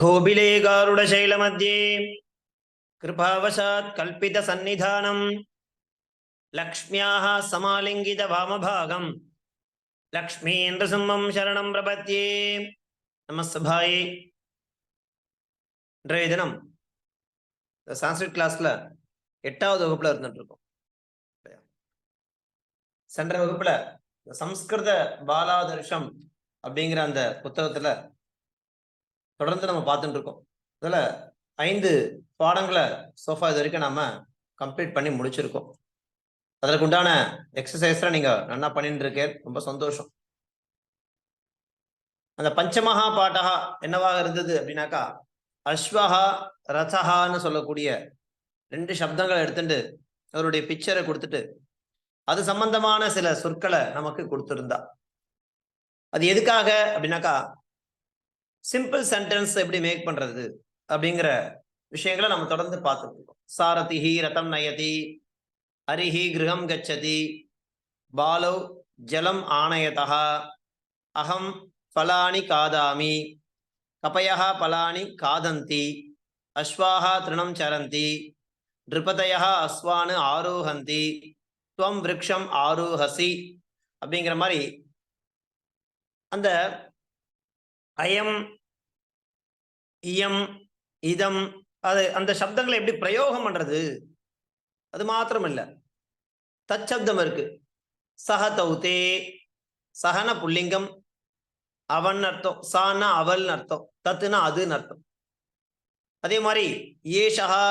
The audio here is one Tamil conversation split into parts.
கோபிலே காருடசைலमध्ये कृपावशात् कल्पितसन्निधानं लक्ष्म्याः समालिङ्गितवामभागं लक्ष्मीन्द्रसिंहं शरणं प्रपद्ये நமஸ்தபாயே. இன்றைய தினம் சான்ஸ்கிரிட் கிளாஸ்ல 8வது வகுப்புல இருந்துட்டு இருக்கோம். சென்ற வகுப்புல சம்ஸ்கிருத பாலாதர்ஷம் அப்படிங்கிற அந்த புத்தகத்துல தொடர்ந்து நம்ம பார்த்துட்டு இருக்கோம். இதுல 5 பாடங்களை சோஃபா இது வரைக்கும் நாம கம்ப்ளீட் பண்ணி முடிச்சிருக்கோம். அதற்கு உண்டான எக்ஸசைஸ்ல நீங்க நல்லா பண்ணிட்டு இருக்கேன், ரொம்ப சந்தோஷம். அந்த பஞ்சமகா பாட்டகா என்னவாக இருந்தது அப்படின்னாக்கா, அஸ்வஹா ரதஹான்னு சொல்லக்கூடிய 2 சப்தங்களை எடுத்துட்டு அவருடைய பிக்சரை கொடுத்துட்டு அது சம்பந்தமான சில சொற்களை நமக்கு கொடுத்திருந்தா. அது எதுக்காக அப்படின்னாக்கா, சிம்பிள் சென்டென்ஸ் எப்படி மேக் பண்றது அப்படிங்கிற விஷயங்களை நம்ம தொடர்ந்து பார்த்துட்டு இருக்கோம். சாரதிஹி ரதம் நயதி, ஹரிஹி கிரகம் கச்சதி, பாலௌ ஜலம் ஆனயதா, அகம் பலானி காதாமி, கபயஹ பலானி காதந்தி, அஸ்வாஹ திருணம் சரந்தி, நிருபதயஹ அஸ்வானு ஆரோஹந்தி, துவம் விருக்ஷம் ஆரோஹசி அப்படிங்கிற மாதிரி அந்த அயம் இயம் இதம் அது அந்த சப்தங்களை எப்படி பிரயோகம் பண்றது அது மாத்திரம் இல்ல, தச்சப்தம் இருக்கு. சஹ தௌதே, சஹன புல்லிங்கம், அவன் அர்த்தம், சானா அவள் அர்த்தம், தத்துனா அதுன்னு அர்த்தம். அதே மாதிரி ஏஷா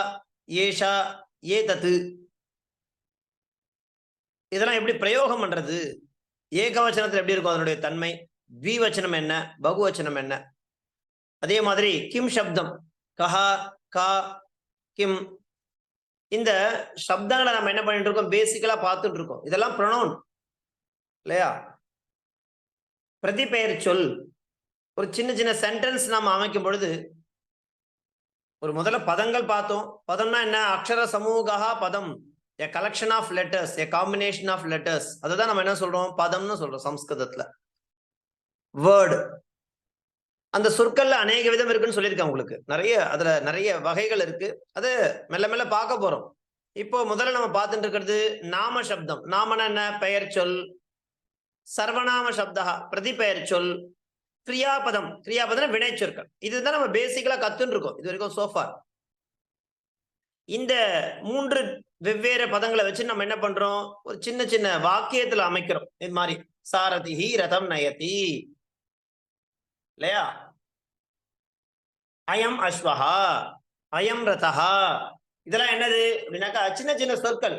ஏஷா ஏ தத்து, இதெல்லாம் எப்படி பிரயோகம் பண்றது, ஏகவச்சனத்தில் எப்படி இருக்கும் அதனுடைய தன்மை, த்விவச்சனம் என்ன, பகுவச்சனம் என்ன. அதே மாதிரி கிம் சப்தம், கஹா கா கிம், இந்த சப்தங்களை நம்ம என்ன பண்ணிட்டு இருக்கோம், பேசிக்கலா பார்த்துட்டு இருக்கோம். இதெல்லாம் ப்ரொனவுன் இல்லையா. பிரதிபெயர் சொல், ஒரு சின்ன சின்ன சென்டென்ஸ் நாம அமைக்கும் பொழுது ஒரு முதல்ல பதங்கள் பார்த்தோம். பதம்னா என்ன, அக்ஷர சமூகா பதம், a collection of letters, a combination of letters. அதுதான் நம்ம என்ன சொல்றோம், பதம்னு சொல்றோம் சம்ஸ்கிருதத்துல. வேர்டு, அந்த சொற்கள்ல அநேக விதம் இருக்குன்னு சொல்லியிருக்கேன் உங்களுக்கு. அதுல நிறைய வகைகள் இருக்கு. அது மெல்ல மெல்ல பார்க்க போறோம். இப்போ முதல்ல நம்ம பார்த்துட்டு இருக்கிறது நாம சப்தம். நாமனா என்ன, பெயர் சொல். சர்வநாம சப்தா பிரதிபெயர் சொல். கிரியாபதம், கிரியாபதம் வினை சொற்கள். இதுதான் நம்ம பேசிக்கலா கத்துன்னு இருக்கோம் இது வரைக்கும் சோஃபா. இந்த 3 வெவ்வேறு பதங்களை வச்சு நம்ம என்ன பண்றோம், ஒரு சின்ன சின்ன வாக்கியத்துல அமைக்கிறோம். இது மாதிரி சாரதிஹி ரதம் நயதி இல்லையா, அயம் அஸ்வஹா, அயம் ரதஹா, இதெல்லாம் என்னது அப்படின்னாக்கா சின்ன சின்ன சொற்கள்.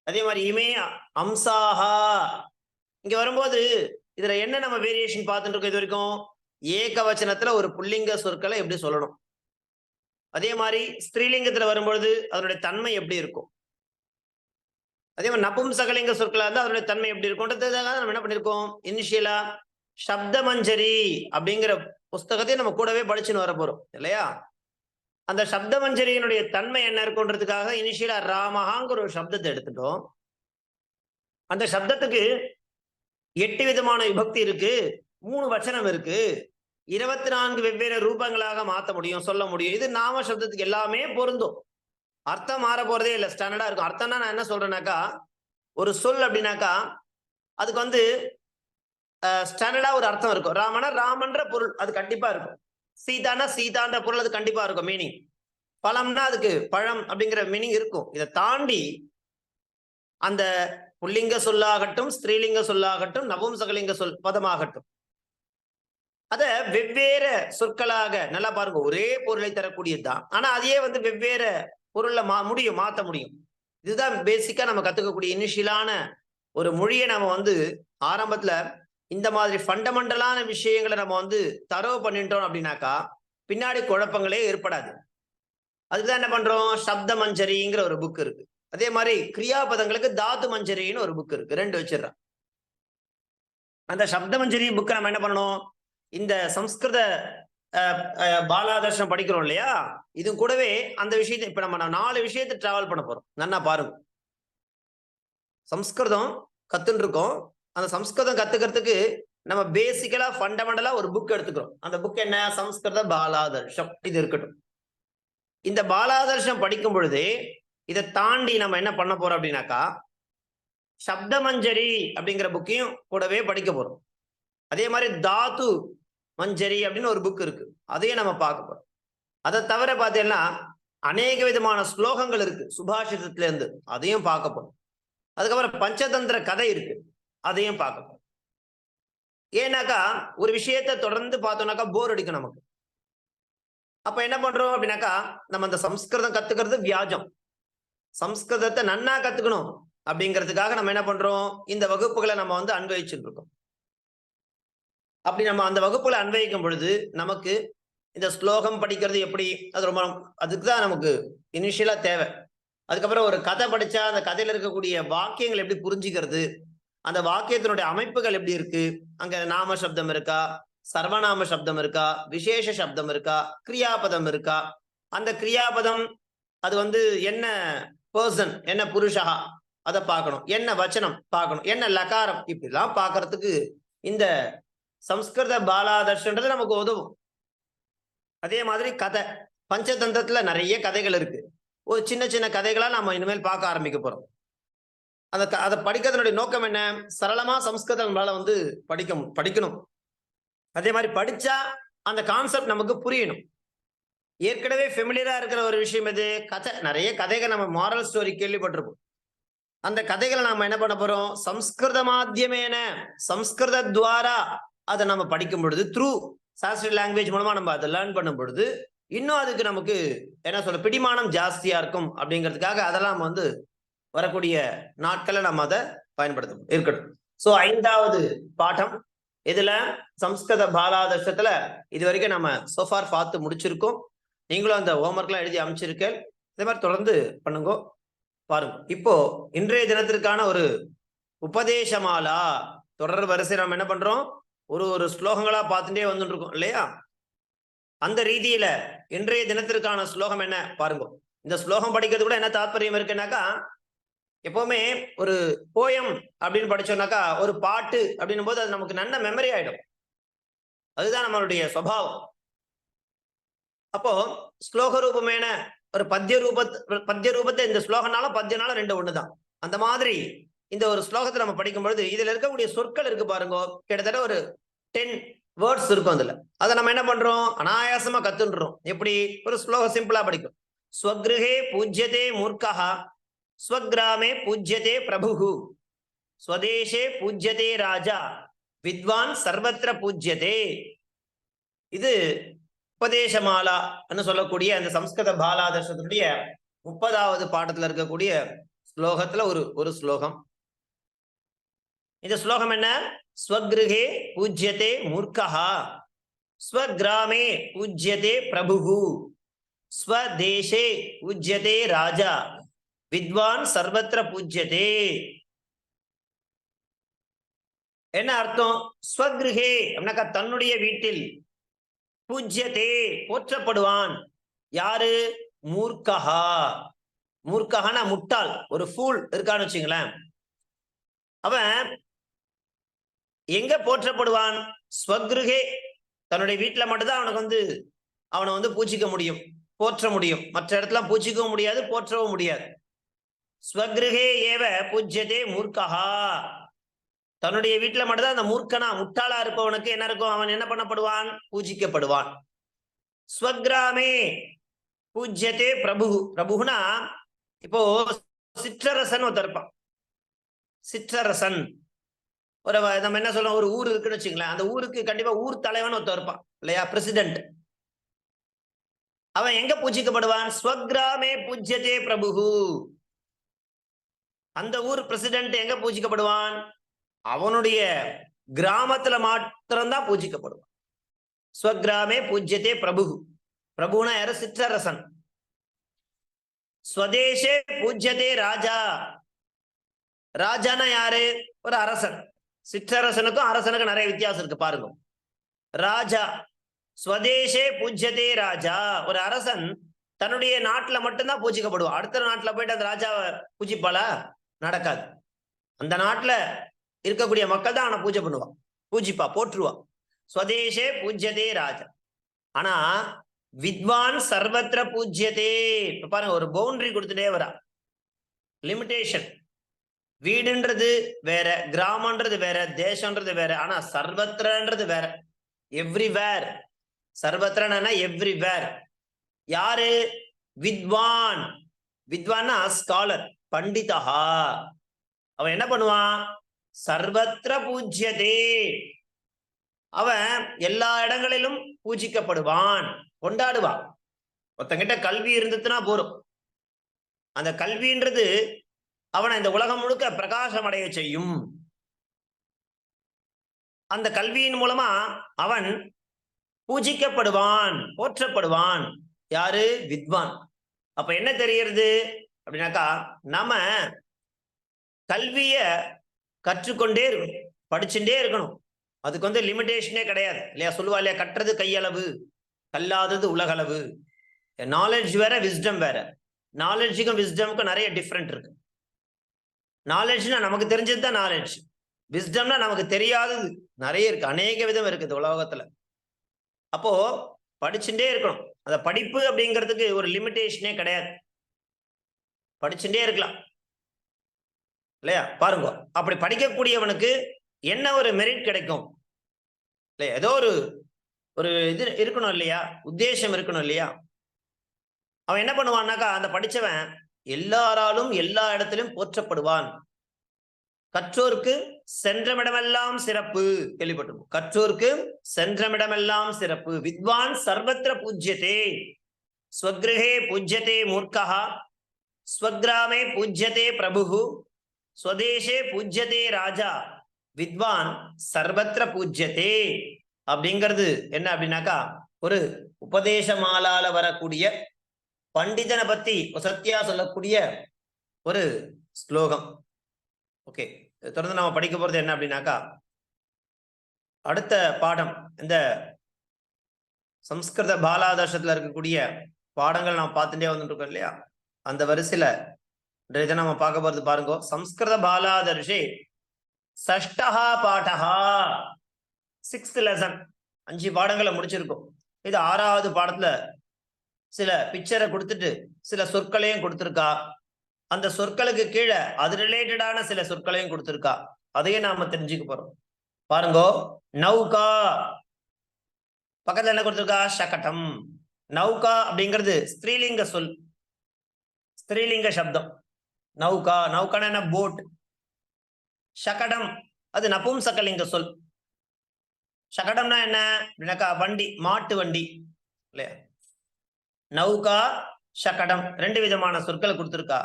அதே மாதிரி இமே அம்சாஹா. இங்க வரும்போது இதுல என்ன நம்ம வேரியேஷன் பார்த்துட்டு இருக்கோம் இது வரைக்கும், ஏகவச்சனத்துல ஒரு புல்லிங்க சொற்களை எப்படி சொல்லணும், அதே மாதிரி ஸ்திரீலிங்கத்துல வரும்பொழுது அதனுடைய தன்மை எப்படி இருக்கும், அதே மாதிரி நபும்சகலிங்க சொற்களா இருந்தா அதனுடைய தன்மை எப்படி இருக்கும்ன்றதுக்காக நம்ம என்ன பண்ணிருக்கோம், இனிஷியலா சப்த மஞ்சரி அப்படிங்கிற புஸ்தகத்தை நம்ம கூடவே படிச்சுன்னு வர போறோம் இல்லையா. அந்த சப்த மஞ்சரியினுடைய தன்மை என்ன இருக்குன்றதுக்காக இனிஷியலா ராமஹாங்கிற ஒரு சப்தத்தை எடுத்துட்டோம். அந்த சப்தத்துக்கு 8 விதமான விபக்தி இருக்கு, 3 வச்சனம் இருக்கு, 24 வெவ்வேறு ரூபங்களாக மாற்ற முடியும், சொல்ல முடியும். இது நாம சப்தத்துக்கு எல்லாமே பொருந்தும். அர்த்தம் மாற போறதே இல்லை, ஸ்டாண்டர்டா இருக்கும். அர்த்தம்னா நான் என்ன சொல்றேன்னாக்கா, ஒரு சொல் அப்படின்னாக்கா அதுக்கு ஸ்டாண்டர்டா ஒரு அர்த்தம் இருக்கும். ராமனா ராமன்ற பொருள் அது கண்டிப்பா இருக்கும். சீதானா சீதான்ற பொருள் அது கண்டிப்பா இருக்கும் மீனிங். பழம்னா அதுக்கு பழம் அப்படிங்கிற மீனிங் இருக்கும். இதை தாண்டி அந்த புல்லிங்க சொல்லாகட்டும், ஸ்திரீலிங்க சொல்லாகட்டும், நபும்சகலிங்க சொல் பதமாகட்டும், அத வெவ்வேறு சொற்களாக நல்லா பாருங்க, ஒரே பொருளை தரக்கூடியதுதான். ஆனா அதையே வெவ்வேறு பொருள்ல மாத்த முடியும். இதுதான் பேசிக்கா நம்ம கத்துக்கக்கூடிய இனிஷியலான ஒரு மொழியை. நம்ம ஆரம்பத்துல இந்த மாதிரி ஃபண்டமெண்டலான விஷயங்களை நம்ம தரவு பண்ணிட்டோம் அப்படின்னாக்கா பின்னாடி குழப்பங்களே ஏற்படாது. அதுக்குதான் என்ன பண்றோம், சப்த மஞ்சரிங்கிற ஒரு புக் இருக்கு. அதே மாதிரி கிரியாபதங்களுக்கு தாது மஞ்சரின்னு ஒரு புக் இருக்கு, 2 வச்சிடறோம். அந்த சப்த மஞ்சரி புக்கை நம்ம என்ன பண்ணணும், இந்த சம்ஸ்கிருத பாலாதர்ஷனம் படிக்கிறோம் இல்லையா, இது கூடவே அந்த விஷயத்தை இப்ப நம்ம 4 விஷயத்தை டிராவல் பண்ண போறோம். நல்லா பாருங்க, சம்ஸ்கிருதம் கத்துன்னு இருக்கோம். அந்த சம்ஸ்கிருதம் கத்துக்கிறதுக்கு நம்ம பேசிக்கலா ஃபண்டமெண்டலா ஒரு புக் எடுத்துக்கிறோம். அந்த புக் என்ன? சம்ஸ்கிருத பாலாதர்ஷம். இது இருக்கட்டும். இந்த பாலாதர்ஷம் படிக்கும் பொழுது இதை தாண்டி நம்ம என்ன பண்ண போறோம் அப்படின்னாக்கா, சப்தமஞ்சரி அப்படிங்கிற புக்கையும் கூடவே படிக்க போறோம். அதே மாதிரி தாத்து மஞ்சரி அப்படின்னு ஒரு புக் இருக்கு, அதையும் நம்ம பார்க்க போறோம். அதை தவிர பார்த்தீங்கன்னா அநேக விதமான ஸ்லோகங்கள் இருக்கு சுபாஷிதத்துல இருந்து, அதையும் பார்க்க போறோம். அதுக்கப்புறம் பஞ்சதந்திர கதை இருக்கு, அதையும் பார்க்க போறோம். ஏன்னாக்கா ஒரு விஷயத்தை தொடர்ந்து பார்த்தோம்னாக்கா போர் அடிக்கும் நமக்கு. அப்ப என்ன பண்றோம் அப்படின்னாக்கா, நம்ம அந்த சம்ஸ்கிருதம் கத்துக்கிறது வியாஜம், சம்ஸ்கிருதத்தை நன்னா கத்துக்கணும் அப்படிங்கிறதுக்காக நம்ம என்ன பண்றோம், இந்த வகுப்புகளை நம்ம வந்து அன்வயிச்சுட்டு இருக்கோம். அப்படி நம்ம அந்த வகுப்புகளை அன்வயிக்கும் பொழுது நமக்கு இந்த ஸ்லோகம் படிக்கிறது எப்படி, அது ரொம்ப அதுக்கு தான் நமக்கு இனிஷியலா தேவை. அதுக்கப்புறம் ஒரு கதை படிச்சா அந்த கதையில இருக்கக்கூடிய வாக்கியங்கள் எப்படி புரிஞ்சுக்கிறது, அந்த வாக்கியத்தினுடைய அமைப்புகள் எப்படி இருக்கு, அங்க நாம சப்தம் இருக்கா, சர்வநாம சப்தம் இருக்கா, விசேஷ சப்தம் இருக்கா, கிரியாபதம் இருக்கா, அந்த கிரியாபதம் அது வந்து என்ன பர்சன், என்ன புருஷா அதை பார்க்கணும், என்ன வச்சனம் பார்க்கணும், என்ன லகாரம், இப்படிலாம் பார்க்கறதுக்கு இந்த சம்ஸ்கிருத பாலாதர்ஷன்றது நமக்கு உதவும். அதே மாதிரி கதை, பஞ்சதந்திரத்துல நிறைய கதைகள் இருக்கு. ஒரு சின்ன சின்ன கதைகளா நம்ம இனிமேல் பார்க்க ஆரம்பிக்க போறோம். அதை படிக்கிறதுனுடைய நோக்கம் என்ன? சரளமா சம்ஸ்கிருதம் நம்மளால வந்து படிக்கணும். அதே மாதிரி படிச்சா அந்த கான்செப்ட் நமக்கு புரியணும். ஏற்கனவே ஃபெமிலியரா இருக்கிற ஒரு விஷயம் எது? கதை. நிறைய கதைகள் நம்ம மாரல் ஸ்டோரி கேள்விப்பட்டிருப்போம். அந்த கதைகளை நாம என்ன பண்ண போறோம்? சம்ஸ்கிருத மாத்தியமேன, சம்ஸ்கிருத துவாரா அதை நம்ம படிக்கும் பொழுது, த்ரூ சான்ஸ்கிரிட் லாங்குவேஜ் மூலமா நம்ம அதை லேர்ன் பண்ணும் பொழுது இன்னும் அதுக்கு நமக்கு என்ன சொல்ல பிடிமானம் ஜாஸ்தியா இருக்கும். அப்படிங்கிறதுக்காக அதெல்லாம் வந்து வரக்கூடிய நாட்களை நம்ம அதை பயன்படுத்தணும் இருக்கட்டும். சோ 5வது பாடம் இதுல சம்ஸ்கிருத பாலாதர்ஷத்துல இது வரைக்கும் நம்ம சோஃபார் பார்த்து முடிச்சிருக்கோம். நீங்களும் அந்த ஹோம்ஒர்க்லாம் எழுதி அமைச்சிருக்கேன். இதே மாதிரி தொடர்ந்து பண்ணுங்க, பாருங்க. இப்போ இன்றைய தினத்திற்கான ஒரு உபதேசமாலா தொடர் வரிசை நம்ம என்ன பண்றோம், ஒரு ஸ்லோகங்களா பார்த்துட்டே வந்துட்டு இருக்கோம் இல்லையா? அந்த ரீதியில இன்றைய தினத்திற்கான ஸ்லோகம் என்ன பாருங்க. இந்த ஸ்லோகம் படிக்கிறது கூட என்ன தாற்பயம் இருக்குன்னாக்கா, எப்பவுமே ஒரு போயம் அப்படின்னு படிச்சோம்னாக்கா, ஒரு பாட்டு அப்படின்னும் போது அது நமக்கு நல்ல மெமரி ஆயிடும். அதுதான் நம்மளுடைய சுபாவம். அப்போ ஸ்லோக ரூபமேன ஒரு பத்திய ரூபத்தை இந்த ஸ்லோகனாலும் பத்தியனாலும் ரெண்டு ஒண்ணுதான். அந்த மாதிரி இந்த ஒரு ஸ்லோகத்தை நம்ம படிக்கும் பொழுது இதுல இருக்கக்கூடிய சொற்கள் இருக்கு பாருங்க, கிட்டத்தட்ட ஒரு 10 வேர்ட்ஸ் இருக்கும் அதுல. அதை நம்ம என்ன பண்றோம், அனாயாசமா கத்துன்றோம். எப்படி? ஒரு ஸ்லோகம் சிம்பிளா படிக்கும். ஸ்வக்ருஹே பூஜ்யதே மூர்க்கஹ, ஸ்வக்ராமே பூஜ்யதே பிரபுஹு, ஸ்வதேசே பூஜ்யதே ராஜா, வித்வான் சர்வத்திர பூஜ்யதே. இது உபதேசமாலா சொல்லக்கூடிய அந்த சம்ஸ்கிருத பாலாதர்ஷத்துடைய 30வது பாடத்துல இருக்கக்கூடிய ஸ்லோகத்துல ஒரு ஸ்லோகம். இந்த ஸ்லோகம் என்ன? ஸ்வக்ருஹே பூஜ்யதே மூர்க்கஹா, ஸ்வக்ராமே பூஜ்யதே பிரபுஹு, ஸ்வதேசே பூஜ்யதே ராஜா, வித்வான் சர்வத்திர பூஜ்யதே. என்ன அர்த்தம்? ஸ்வக்ருஹே அப்படின்னாக்கா தன்னுடைய வீட்டில், பூஜ்யதே போற்றப்படுவான். யாரு? மூர்க்கஹா. மூர்க்கஹானா முட்டாள், ஒரு ஃபூல் இருக்கான்னு வச்சுங்களேன். அவன் எங்க போற்றப்படுவான்? ஸ்வக்ருஹே, தன்னுடைய வீட்டுல மட்டும்தான் அவனுக்கு வந்து அவனை வந்து பூஜிக்க முடியும், போற்ற முடியும். மற்ற இடத்துல பூஜிக்கவும் முடியாது, போற்றவும் முடியாது. ஸ்வக்ருஹே ஏவ பூஜ்யதே மூர்க்கஹா. தன்னுடைய வீட்டுல மட்டும்தான் அந்த மூர்க்கனா முட்டாளா இருப்பவனுக்கு என்ன இருக்கும்? அவன் என்ன பண்ணப்படுவான்? பூஜிக்கப்படுவான். ஸ்வக்ராமே பூஜ்யதே பிரபு. பிரபுனா இப்போ சிற்றரசன் ஒருத்தர் இருப்பான். சிற்றரசன் ஒரு நம்ம என்ன சொல்றோம், ஒரு ஊர் இருக்குன்னு வச்சுங்களேன், அந்த ஊருக்கு கண்டிப்பா ஊர் தலைவன் ஒருத்தர் இருப்பான் இல்லையா, பிரசிடென்ட். அவன் எங்க பூஜிக்கப்படுவான்? ஸ்வக்ராமே பூஜ்யதே பிரபு. அந்த ஊர் பிரசிடென்ட் எங்க பூஜிக்கப்படுவான்? அவனுடைய கிராமத்துல மாத்திரம்தான் பூஜிக்கப்படுவான். ஸ்வக்ராமே பூஜ்யதே பிரபு. பிரபுனா யாரு? சிற்றரசன். ஸ்வதேசே பூஜ்யதே ராஜா. ராஜானா யாரு? ஒரு அரசன். சிற்றரசனுக்கும் அரசனுக்கும் நிறைய வித்தியாசம் இருக்கு பாருங்க. ராஜா ஸ்வதேசே பூஜ்யதே ராஜா. ஒரு அரசன் தன்னுடைய நாட்டுல மட்டும்தான் பூஜிக்கப்படுவான். அடுத்த நாட்டுல போயிட்டு அந்த ராஜாவை பூஜிப்பாளா? நடக்காது. அந்த நாட்டுல இருக்கக்கூடிய மக்கள் தான் அவனை பூஜை பண்ணுவான். பூஜிப்பா, போற்றுவா. ஸ்வதேசே பூஜ்யதே ராஜா. ஆனா வித்வான் சர்வத்திர பூஜ்யதே. இப்ப பாருங்க, ஒரு பவுண்டரி கொடுத்துட்டே வரா, லிமிடேஷன். வீடுன்றது வேற, கிராமன்றது வேற, தேசம்ன்றது வேற, ஆனா சர்வத்திரன்றது வேற. எவ்ரிவேர். சர்வத்திரனா எவ்ரிவேர். யாரு? வித்வான். வித்வான்னா ஸ்காலர், பண்டிதா. அவன் என்ன பண்ணுவான்? சர்வத்திர பூஜ்யதே. அவன் எல்லா இடங்களிலும் பூஜிக்கப்படுவான், கொண்டாடுவான். ஒருத்தங்கிட்ட கல்வி இருந்துச்சுன்னா போரும், அந்த கல்வின்றது அவனை இந்த உலகம் முழுக்க பிரகாசம் அடைய செய்யும். அந்த கல்வியின் மூலமா அவன் பூஜிக்கப்படுவான், போற்றப்படுவான். யாரு? வித்வான். அப்ப என்ன தெரிகிறது அப்படின்னாக்கா, நாம கல்விய கற்றுக்கொண்டே இருக்கணும், படிச்சுட்டே இருக்கணும். அதுக்கு வந்து லிமிடேஷனே கிடையாது இல்லையா? சொல்லுவா இல்லையா, கற்றது கையளவு, கல்லாதது உலகளவு. நாலேஜ் வேற, விஸ்டம் வேற. நாலேஜுக்கும் விஸ்டமுக்கும் நிறைய டிஃப்ரெண்ட் இருக்கு. நாலேஜ்னா நமக்கு தெரிஞ்சது தான் நாலேஜ். விஸ்டம்னா நமக்கு தெரியாதது நிறைய இருக்கு, அநேக விதம் இருக்குது உலகத்துல. அப்போ படிச்சுட்டே இருக்கணும். அந்த படிப்பு அப்படிங்கிறதுக்கு ஒரு லிமிடேஷனே கிடையாது, படிச்சுட்டே இருக்கலாம் இல்லையா? பாருங்க, அப்படி படிக்கக்கூடியவனுக்கு என்ன ஒரு மெரிட் கிடைக்கும் இல்லையா? ஏதோ ஒரு ஒரு இது இருக்கணும் இல்லையா? உத்தேசம் இருக்கணும் இல்லையா? அவன் என்ன பண்ணுவான்னாக்கா, அந்த படிச்சவன் எல்லாராலும் எல்லா இடத்திலும் போற்றப்படுவான். கற்றோருக்கு சென்றமிடமெல்லாம் சிறப்பு. கேள்விப்பட்டிருக்கும், கற்றோருக்கு சென்றமிடமெல்லாம் சிறப்பு. வித்வான் சர்வத்திர பூஜ்யதே. ஸ்வக்ருஹே பூஜ்யதே மூர்க்கஹ, ஸ்வக்ராமே பூஜ்யதே பிரபுஹு, ஸ்வதேசே பூஜ்யதே ராஜா, வித்வான் சர்வத்திர பூஜ்யதே. அப்படிங்கிறது என்ன அப்படின்னாக்கா, ஒரு உபதேசமாலால வரக்கூடிய பண்டிதனை பத்தி சத்தியா சொல்லக்கூடிய ஒரு ஸ்லோகம். ஓகே, தொடர்ந்து நாம படிக்க போறது என்ன அப்படின்னாக்கா, அடுத்த பாடம் இந்த சம்ஸ்கிருத பாலாதர்ஷத்துல இருக்கக்கூடிய பாடங்கள் நாம் பார்த்துட்டே வந்துட்டு இருக்கோம் இல்லையா? அந்த வரிசையில இதை நம்ம பார்க்க போறது பாருங்க. சம்ஸ்கிருத பாலாதர்ஷே சஷ்டஹா பாடஹா, 6th லெசன். 5 பாடங்களை முடிச்சிருக்கோம். இது 6வது பாடத்துல சில பிக்சரை கொடுத்துட்டு சில சொற்களையும் கொடுத்திருக்கா. அந்த சொற்களுக்கு கீழே அது ரிலேட்டடான சில சொற்களையும் கொடுத்திருக்கா. அதையும் நாம தெரிஞ்சுக்க போறோம். பாருங்க, நௌகா பக்கத்துல என்ன கொடுத்திருக்கா? சகடம். நௌகா அப்படிங்கிறது ஸ்திரீலிங்க சொல், ஸ்திரீலிங்க சப்தம். நௌகா, நௌகான என்ன? போட். சகடம் அது நபும்சகலிங்க சொல். சகடம்னா என்ன அப்படின்னாக்கா, வண்டி, மாட்டு வண்டி இல்லையா? நௌகா, சகடம் 2 விதமான சொற்களை கொடுத்திருக்கா.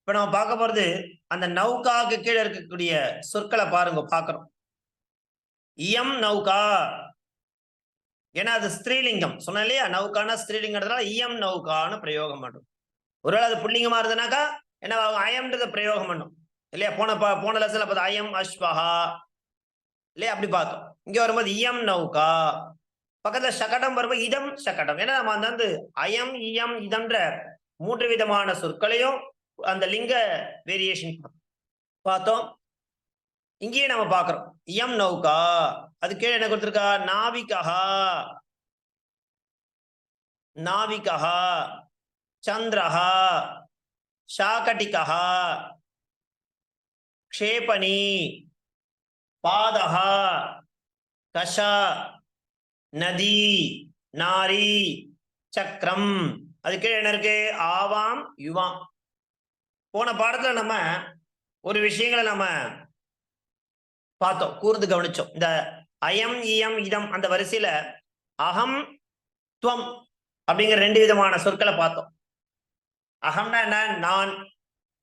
இப்ப நம்ம பார்க்க போறது அந்த நௌகாக்கு கீழே இருக்கக்கூடிய சொற்களை பாருங்க, பார்க்கிறோம். இயம் நௌகா, ஏன்னா அது ஸ்திரீலிங்கம் சொன்ன இல்லையா? நௌகானா ஸ்திரீலிங்கன்றதுனால இயம் நௌகான்னு பிரயோகம் பண்ணும். ஒருவேளை அது புள்ளிங்கமா இருந்ததுனாக்கா என்ன அயம்ன்றத பிரயோகம் பண்ணும் இல்லையா? போன லெசன்ல பார்த்தா அயம் அஸ்வஹா இல்லையா? அப்படி பார்த்தோம். இங்க வரும்போது இயம் நௌகா, பக்கத்துல சகடம் வரும்போது இதம் சகடம். ஏன்னா நம்ம வந்து அயம் இயம் இதம்ன்ற 3 விதமான சொற்களையும் அந்த லிங்க வேரியேஷன் பார்த்தோம். இங்கேயே நம்ம பார்க்கிறோம் இயம் நௌகா. அது கீழே என்ன கொடுத்திருக்கா? நாவிகஹா, நாவிகஹா, சந்திரஹா, சாகடிகஹா, க்ஷேபணி, பாதஹா, கஷா, நதி, நாரி, சக்கரம். அது கீழே என்ன இருக்கு? ஆவாம் யுவாம். போன பாடத்துல நம்ம ஒரு விஷயங்களை நம்ம பார்த்தோம், கூர்ந்து கவனிச்சோம். இந்த அயம் இயம் இதம் அந்த வரிசையில அகம் துவம் அப்படிங்கிற 2 விதமான சொற்களை பார்த்தோம். அகம்னா என்ன? நான்.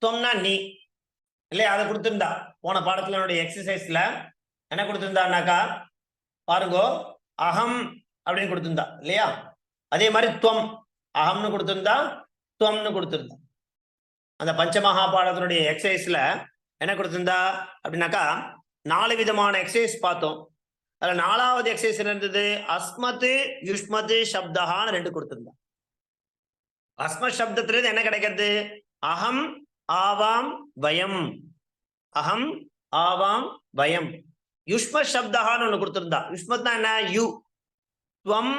துவம்னா நீ இல்லையா? அதை கொடுத்திருந்தா போன பாடத்துல என்னுடைய எக்ஸசைஸ்ல என்ன கொடுத்திருந்தான்னாக்கா பாருங்க, அகம் அப்படின்னு கொடுத்திருந்தா இல்லையா? அதே மாதிரி துவம், அகம்னு கொடுத்திருந்தா, துவம்னு கொடுத்திருந்தா. அந்த பஞ்சமகா பாடத்தினுடைய எக்ஸசைஸ்ல என்ன கொடுத்திருந்தா அப்படின்னாக்கா 4 விதமான எக்ஸசைஸ் பார்த்தோம். அதுல 4வது எக்ஸசைஸ் இருந்தது அஸ்மத் யுஷ்மத் சப்தஹான்னு 2 கொடுத்திருந்தா. அஸ்மத் சப்தத்திலிருந்து என்ன கிடைக்கிறது? அகம் ஆவாம் வயம், அகம் ஆவாம் வயம். யுஷ்ம சப்தஹான்னு ஒண்ணு கொடுத்திருந்தா. யுஷ்மத்னா என்ன? யூ. துவம்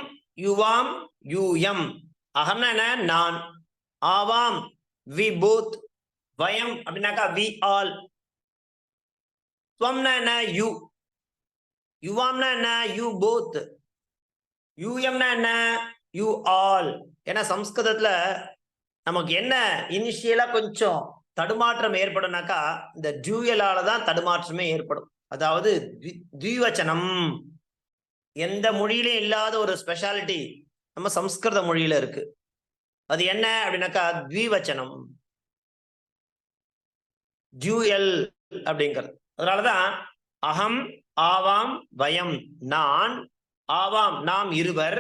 யுவாம் யூயம். அகம்னா என்ன? நான். ஆவாம் வி போத். வயம் அப்படின்னாக்கா வி ஆல். துவம்னா என்ன? யூ. யுவாம்னா என்ன? You both. யூஎம்னா என்ன? You all. ஏன்னா சம்ஸ்கிருதத்துல நமக்கு என்ன இனிஷியலா கொஞ்சம் தடுமாற்றம் ஏற்படும்னாக்கா இந்த டியூயலால தான் தடுமாற்றமே ஏற்படும். அதாவது த்விவச்சனம். எந்த மொழியிலும் இல்லாத ஒரு ஸ்பெஷாலிட்டி நம்ம சம்ஸ்கிருத மொழியில இருக்கு. அது என்ன அப்படின்னாக்கா த்விவச்சனம், டியூயல் அப்படிங்கிறது. அதனாலதான் அகம், ஆவாம், வயம் நான், ஆவாம் நாம் இருவர்,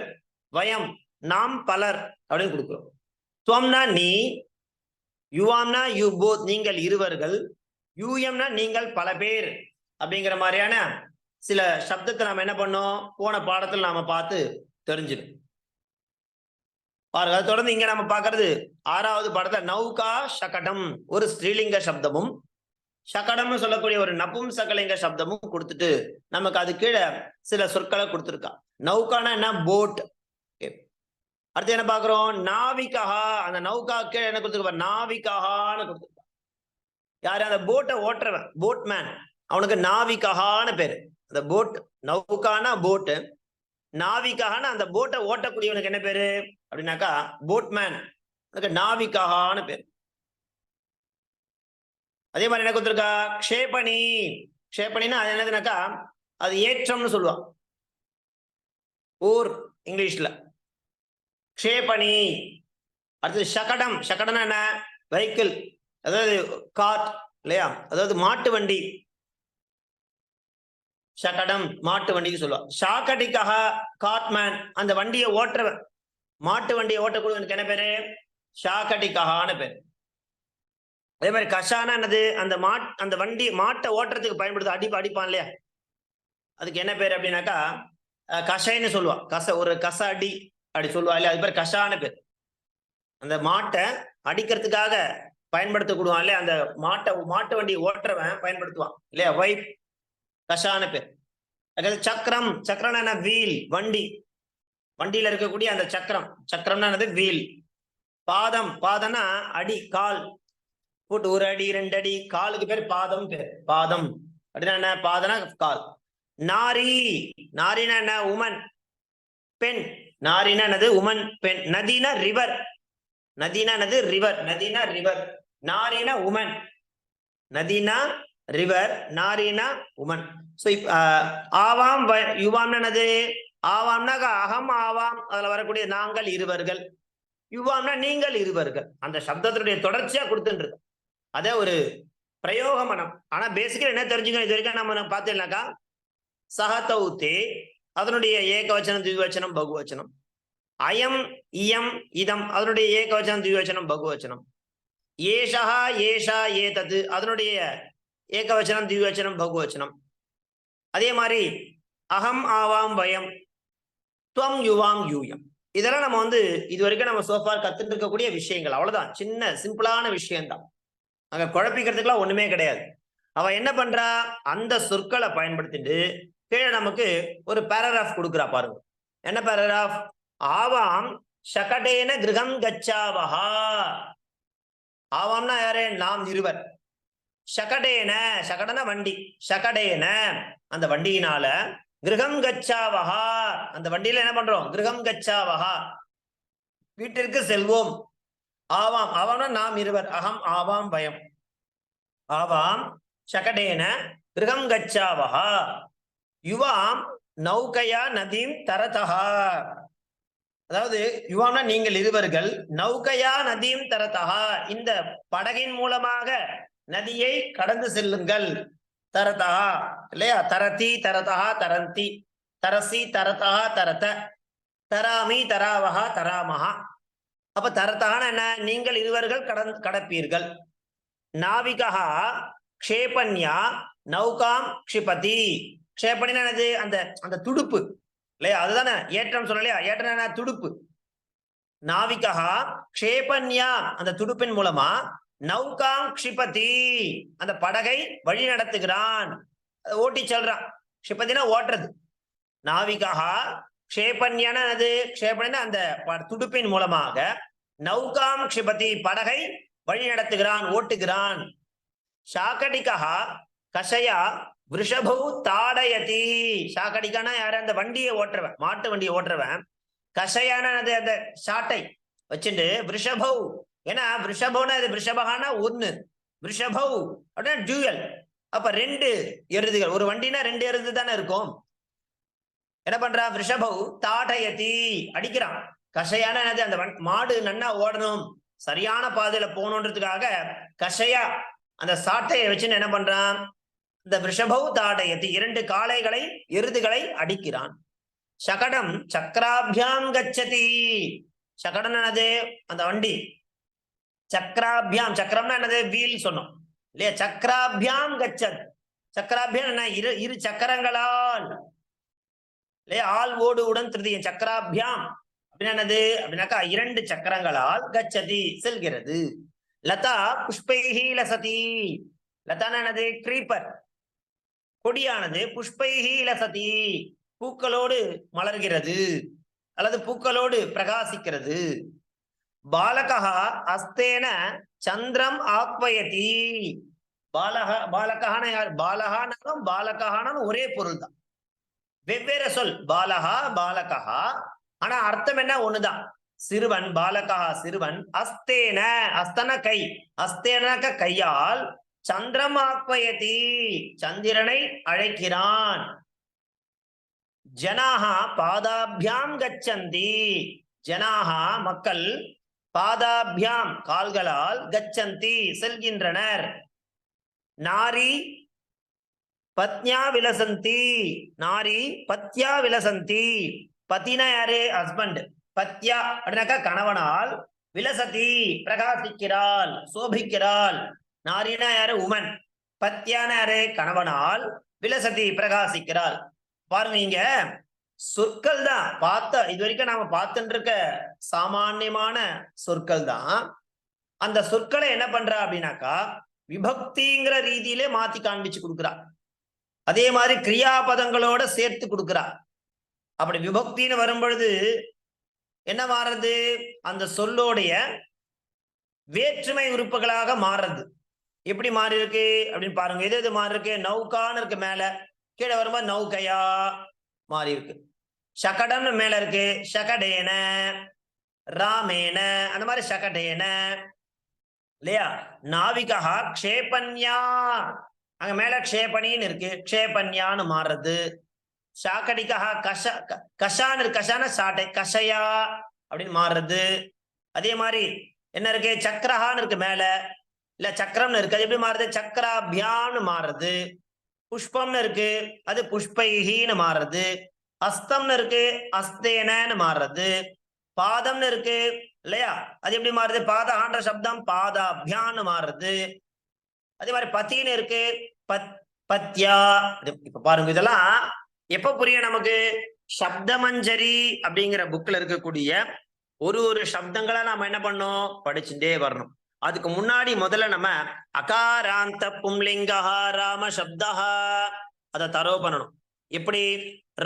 வயம் நாம் பலர் அப்படின்னு கொடுக்கிறோம். துவம்னா நீ, யுவாம்னா யூ போத் நீங்கள் இருவர்கள், யூஎம்னா நீங்கள் பல பேர் அப்படிங்கிற மாதிரியான சில சப்தத்தை நாம என்ன பண்ணோம், போன பாடத்தில் நாம பார்த்து தெரிஞ்சிடும். பாருங்க, அது தொடர்ந்து இங்க நம்ம பார்க்கறது 6வது பாடத்துல நௌகா ஷகடம் ஒரு ஸ்ரீலிங்க சப்தமும், ஷகடம்னு சொல்லக்கூடிய ஒரு நபும்சகலிங்க சப்தமும் கொடுத்துட்டு நமக்கு அது கீழே சில சொற்களை கொடுத்துருக்கா. நௌகானா என்ன? போட். அடுத்து என்ன பாக்குறோம்? நாவிகா. அந்த நௌகா கீழே என்ன கொடுத்துருப்பா? நாவிகான்னு கொடுத்துருப்பா. யாரு? அந்த போட்டை ஓட்டுறவன், போட்மேன், அவனுக்கு நாவிகான்னு பேரு. அந்த போட், நௌகானா போட்டு, நாவிகான்னு அந்த போட்டை ஓட்டக்கூடியவனுக்கு என்ன பேரு அப்படின்னாக்கா போட்மேன், நாவிகான்னு பேரு. அதே மாதிரி என்ன கொடுத்துருக்கா? க்ஷேபணி. க்ஷேபணின்னா அது என்னதுனாக்கா அது ஏற்றம்னு சொல்லுவான் ஊர் இங்கிலீஷ்ல. க்ஷேபணி. அடுத்தது ஷகடம். ஷகடம்னா என்ன? வெஹிக்கிள், அதாவது கார்ட் இல்லையா, அதாவது மாட்டு வண்டி. ஷகடம் மாட்டு வண்டிக்கு சொல்லுவா. ஷாகடிக்காக கார்ட்மேன், அந்த வண்டியை ஓட்டுறவன், மாட்டு வண்டியை ஓட்டக்கூடியவனுக்கு என்ன பேரு? ஷாகடிக்கான பேரு. அதே மாதிரி கஷானா என்னது? அந்த அந்த வண்டி மாட்டை ஓட்டுறதுக்கு பயன்படுத்த அடிப்பான் இல்லையா, அதுக்கு என்ன பேரு அப்படின்னாக்கா கஷைன்னு சொல்லுவா. ஒரு கச அடி அப்படி சொல்லுவா இல்லையா, அது பேர் கஷான பேர். அந்த மாட்டை அடிக்கிறதுக்காக பயன்படுத்தக்கூடுவான் இல்லையா, அந்த மாட்டு வண்டி ஓட்டுறவன் பயன்படுத்துவான் இல்லையா, வைப், கஷான பேர். சக்கரம். சக்கரம் என்ன? வீல், வண்டி, வண்டியில இருக்கக்கூடிய அந்த சக்கரம். சக்கரம்னா என்னது? வீல். பாதம். பாதம்னா அடி, கால் போட்டு ஒரு அடி 2 அடி, காலுக்கு பேர் பாதம் பேர். பாதம் அப்படின்னா என்ன? பாதனா கால். நாரி. நாரினா என்ன? உமன், பெண். நாரினா என்னது? உமன், பெண். நதினா ரிவர். நதினா என்னது? ரிவர். நதினா ரிவர். நாரினா உமன். நதினா ரிவர், நாரினா உமன். சோ ஆவாம் யுவாம் என்னது? ஆவாம்னா அகம், ஆவாம் அதுல வரக்கூடிய நாங்கள் இருவர்கள், யுவாம்னா நீங்கள் இருவர்கள். அந்த சப்தத்தினுடைய தொடர்ச்சியா கொடுத்துன்றது. அதே ஒரு பிரயோக மனம். ஆனா பேசிக்கா என்ன தெரிஞ்சுக்கணும், இது வரைக்கும் நம்ம பார்த்தீங்கன்னாக்கா சஹதௌதே அதனுடைய ஏகவச்சனம், திவிவச்சனம், பகுவச்சனம். அயம், இயம், இதம் அதனுடைய ஏகவச்சனம், திவிவச்சனம், பகுவச்சனம். ஏஷா, ஏஷா, ஏதது அதனுடைய ஏகவச்சனம், திவிவச்சனம், பகுவச்சனம். அதே மாதிரி அகம், ஆவாம், வயம், துவம், யுவாம், யூயம். இதெல்லாம் நம்ம இது வரைக்கும் நம்ம சோஃபார் கத்துட்டு இருக்கக்கூடிய விஷயங்கள். அவ்வளவுதான், சின்ன சிம்பிளான விஷயம்தான். அங்க குழப்பிக்கிறதுக்குலாம் ஒண்ணுமே கிடையாது. அவ என்ன பண்றா? அந்த சொற்களை பயன்படுத்திட்டு கீழே நமக்கு ஒரு பேராகிராஃப் கொடுக்குறா பாருங்க. என்ன பேராகிராஃப்? ஆவாம் ஷகடேன கிரகம் கச்சாவஹா. ஆவாம்னா யாரு? நாம் இருவர். ஷகடேன, ஷகடன வண்டி, ஷகடேன அந்த வண்டியினால, கிரகம் கச்சாவஹா அந்த வண்டியில என்ன பண்றோம்? கிரகம் கச்சாவஹா வீட்டிற்கு செல்வோம். ஆவாம், ஆவாம்னா நாம் இருவர். அகம், ஆவாம், வயம். ஆவாம் ஷகடேன கிரகம் கச்சாவஹா யுவாம் நௌகையா நதீம் தரதஹா. அதாவது யுவாம்னா நீங்கள் இருவர்கள், நௌகையா நதீம் தரதஹா இந்த படகின் மூலமாக நதியை கடந்து செல்லுங்கள். தரதஹா இல்லையா, தரதி, தரதஹா, தரந்தி, தரசி, தரதஹா, தரத, தராமி, தராவஹா, தராமஹா. அப்ப தரதஹான என்ன? நீங்கள் இருவர்கள் கடப்பீர்கள். நாவிகா க்ஷேபன்யா நௌகாம் க்ஷிபதி. க்ஷேபணினா என்னது? அந்த அந்த துடுப்பு இல்லையா, அதுதானே ஏற்றம் சொல்லலையா. ஏற்றம் என்ன? துடுப்பு. நாவிகா க்ஷேபன்யா அந்த துடுப்பின் மூலமா, நௌகாம் க்ஷிபதி அந்த படகை வழி நடத்துகிறான், ஓட்டி செல்றான். க்ஷிபதினா ஓட்டுறது. நாவிகா க்ஷேபண்யன அது க்ஷேபணின அந்த துடுப்பின் மூலமாக நௌகாம் க்ஷிபதி படகை வழி நடத்துகிறான், ஓட்டுகிறான். சாகடிகா கஷயா விருஷபு தாடயதி. சாகடிகானா யாரு? அந்த வண்டியை ஓட்டுறவன், மாட்டு வண்டியை ஓட்டுறவன். கஷயான அந்த சாட்டை வச்சுட்டு விருஷபௌ, ஏன்னா விருஷபோனா அது விருஷபகானா ஒண்ணு, விருஷபௌ அப்படின்னா டியூயல். அப்ப 2 எருதுகள், ஒரு வண்டினா 2 எருது தானே இருக்கும். என்ன பண்றான்? விருஷபௌ தாடயதி, அடிக்கிறான். கஷயான அந்த மாடு நன்னா ஓடணும், சரியான பாதையில போகணுன்றதுக்காக கஷயா அந்த சாட்டையை வச்சு என்ன பண்றான்? இந்த விருஷபௌ தாடயதி, 2 காளைகளை, எருதுகளை அடிக்கிறான். சகடம் சக்கராபியாம் கச்சதி. சகடம் என்னது? அந்த வண்டி. சக்கராபியாம், சக்கரம்னா என்னது? வீல் சொன்னோம் இல்லையா? சக்கராபியாம் கச்சத். சக்கராபியாம் என்ன? இரு சக்கரங்களால் இல்லையா? ஆள் ஓடு உடன் திருதியம். சக்கராபியாம் அப்படின்னா என்னது அப்படின்னாக்கா 2 சக்கரங்களால் கச்சதி செல்கிறது. லதா புஷ்பைஹி லசதி. லதானா என்னது? கிரீப்பர், கொடியானது. புஷ்பைஹி லசதி, பூக்களோடு மலர்கிறது அல்லது பூக்களோடு பிரகாசிக்கிறது. பாலகா அஸ்தேன சந்திரம் ஆக்வயதி. பாலகான யார்? பாலகானாலும் பாலகானாலும் ஒரே பொருள் தான், வெவ்வேறு சொல். பாலகா பாலகா, ஆனா அர்த்தம் என்ன? ஒண்ணுதான். சிறுவன், பாலகா சிறுவன். அஸ்தேன, அஸ்தன கை, அஸ்தேனக கையால். சந்திரம் ஆக்வயதி, சந்திரனை அழைக்கிறான். ஜனாஹா பாதாபியாம் கச்சந்தி. ஜனாஹா மக்கள், பாதாபியாம் கால்களால், கச்சந்தி செல்கின்றனர். நாரி பத்யா விலசந்தி. நாரி பத்யா விலசந்தி. பத்தினா யாரு? ஹஸ்பண்ட். பத்யா அப்படின்னாக்கா கணவனால். விலசதி பிரகாசிக்கிறாள், சோபிக்கிறாள். நாரினா யாரு? உமன். பத்யான யாரு? கணவனால். விலசதி பிரகாசிக்கிறாள். பாருங்க, இங்க சொற்கள் தான் பார்த்த, இது வரைக்கும் நாம பார்த்துட்டு இருக்க சாமான்யமான சொற்கள் தான். அந்த சொற்களை என்ன பண்றா அப்படின்னாக்கா விபக்திங்கிற ரீதியிலே மாத்தி காண்பிச்சு கொடுக்குறா. அதே மாதிரி கிரியாபதங்களோட சேர்த்து கொடுக்குறா. அப்படி விபக்தின்னு வரும் பொழுது என்ன மாறுறது? அந்த சொல்லோடைய வேற்றுமை உறுப்புகளாக மாறுறது. எப்படி மாறி இருக்கு அப்படின்னு பாருங்க. எது எது மாறி இருக்கு? நௌகான்னு இருக்கு மேல, கீழே வரும்போது நௌகையா மாறி இருக்கு. சகடம்னு மேல இருக்கு, சகடேன. ராமேன, அந்த மாதிரி சகடேன இல்லையா? நாவிகா க்ஷேபன்யா, அங்க மேல க்ஷேபணின்னு இருக்கு, க்ஷேபன்யான்னு மாறுறது. சாக்கடிகா கஷான்னு இருக்கு, கஷான சாட்டை, கஷயா அப்படின்னு மாறுறது. அதே மாதிரி என்ன இருக்கு? சக்கரஹான்னு இருக்கு மேல, இல்ல சக்கரம்னு இருக்கு, அது எப்படி மாறுது? சக்கராபியான்னு மாறுறது. புஷ்பம்னு இருக்கு, அது புஷ்பைஹின்னு மாறுறது. அஸ்தம்னு இருக்கு, அஸ்தேனன்னு மாறுறது. பாதம்னு இருக்கு இல்லையா? அது எப்படி மாறுது? பாதஹான்ற சப்தம் பாதாபியான்னு மாறுறது. அதே மாதிரி பத்தின்னு இருக்கு, பத்யா. இப்ப பாருங்க, இதெல்லாம் எப்ப புரியும் நமக்கு? சப்தமஞ்சரி அப்படிங்கிற புக்ல இருக்கக்கூடிய ஒரு சப்தங்களா நாம என்ன பண்ணோம்? படிச்சுட்டே வரணும். அதுக்கு முன்னாடி முதல்ல நம்ம அகாராந்த பும்லிங்கா ராம சப்தா அதை தரவு பண்ணணும். எப்படி?